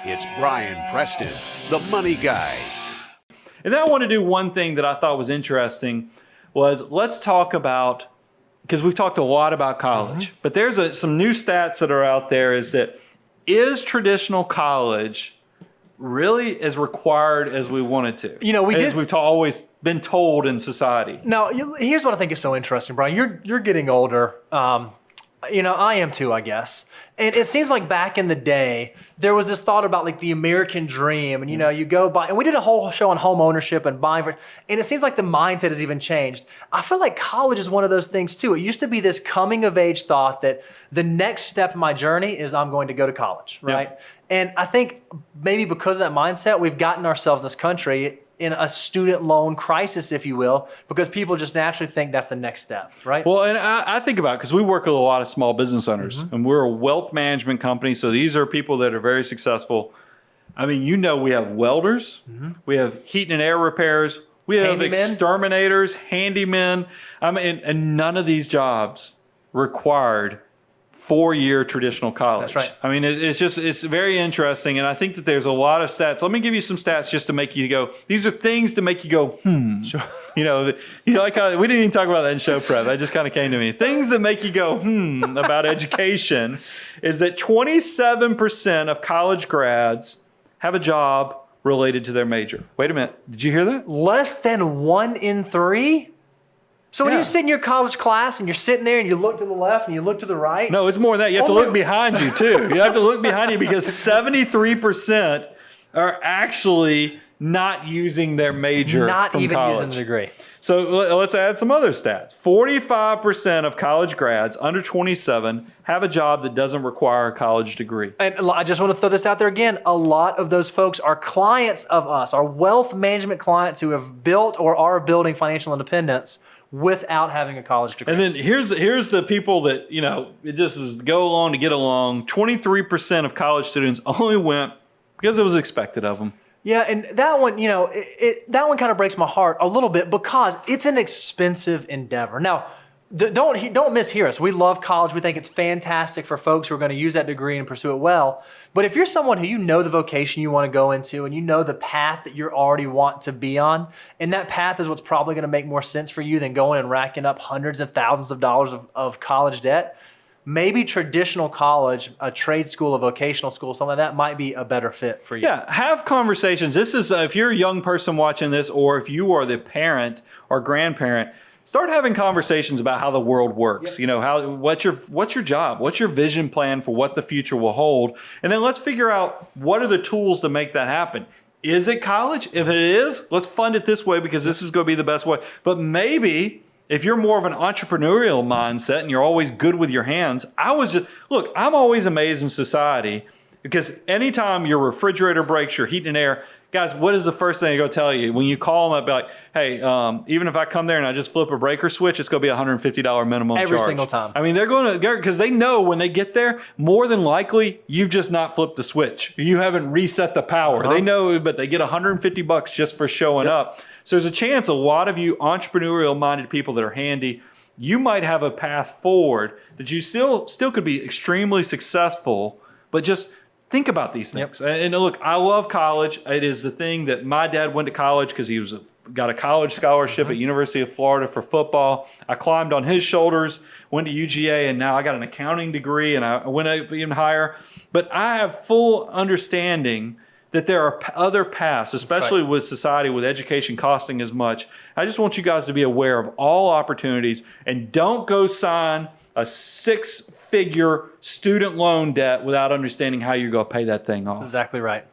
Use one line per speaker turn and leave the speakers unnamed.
It's Brian Preston, the money guy.
And then I want to do one thing that I thought was interesting was let's talk about, because we've talked a lot about college, but there's some new stats that are out there is traditional college really as required as we want it to?
You know,
we've always been told in society.
Now, here's what I think is so interesting, Brian. You're getting older. I am too, I guess. And it seems like back in the day, there was this thought about like the American dream. And, you go buy, and we did a whole show on home ownership and buying. And it seems like the mindset has even changed. I feel like college is one of those things too. It used to be this coming of age thought that the next step in my journey is I'm going to go to college, right? Yep. And I think maybe because of that mindset, we've gotten ourselves, this country, in a student loan crisis, if you will, because people just naturally think that's the next step, right?
Well, and I think about it because we work with a lot of small business owners, and we're a wealth management company, so these are people that are very successful. I mean, we have welders, we have heat and air repairs, we have exterminators, handymen. I mean, and none of these jobs required 4-year traditional college.
That's right.
I mean, it's very interesting. And I think that there's a lot of stats. Let me give you some stats just to make you go, these are things to make you go,
Sure.
we didn't even talk about that in show prep. That just kind of came to me. Things that make you go, about education is that 27% of college grads have a job related to their major. Wait a minute. Did you hear that?
Less than 1 in 3? So when you sit in your college class and you're sitting there and you look to the left and you look to the right.
No, it's more than that. You have to look behind you too. You have to look behind you because 73% are actually not using their major
Not even
college.
using the degree.
So let's add some other stats. 45% of college grads under 27 have a job that doesn't require a college degree.
And I just want to throw this out there again. A lot of those folks are clients of us, are wealth management clients who have built or are building financial independence without having a college degree.
And then here's the people that, it just is go along to get along. 23% of college students only went because it was expected of them.
Yeah, and that one, that one kind of breaks my heart a little bit because it's an expensive endeavor. Now, don't mishear us. We love college. We think it's fantastic for folks who are going to use that degree and pursue it well. But if you're someone who the vocation you want to go into and the path that you already want to be on, and that path is what's probably going to make more sense for you than going and racking up hundreds of thousands of dollars of college debt, maybe traditional college, a trade school, a vocational school, something like that might be a better fit for you.
Yeah, have conversations. This is, if you're a young person watching this, or if you are the parent or grandparent, start having conversations about how the world works. Yep. What's your job? What's your vision plan for what the future will hold? And then let's figure out what are the tools to make that happen. Is it college? If it is, let's fund it this way because this is going to be the best way. But maybe if you're more of an entrepreneurial mindset and you're always good with your hands, I'm always amazed in society because anytime your refrigerator breaks, your heat and air, guys, what is the first thing they go tell you? When you call them up, be like, hey, even if I come there and I just flip a breaker switch, it's going to be $150 minimum charge.
Every single time.
I mean, they're going to, because they know when they get there, more than likely, you've just not flipped the switch. You haven't reset the power. They know, but they get $150 just for showing up. So there's a chance a lot of you entrepreneurial-minded people that are handy, you might have a path forward that you still could be extremely successful, but just think about these things. Yep. And look, I love college. It is the thing that my dad went to college because he got a college scholarship at University of Florida for football. I climbed on his shoulders, went to UGA, and now I got an accounting degree, and I went up even higher. But I have full understanding that there are other paths, especially with society, with education costing as much. I just want you guys to be aware of all opportunities and don't go sign a 6-figure student loan debt without understanding how you're going to pay that thing off.
That's exactly right.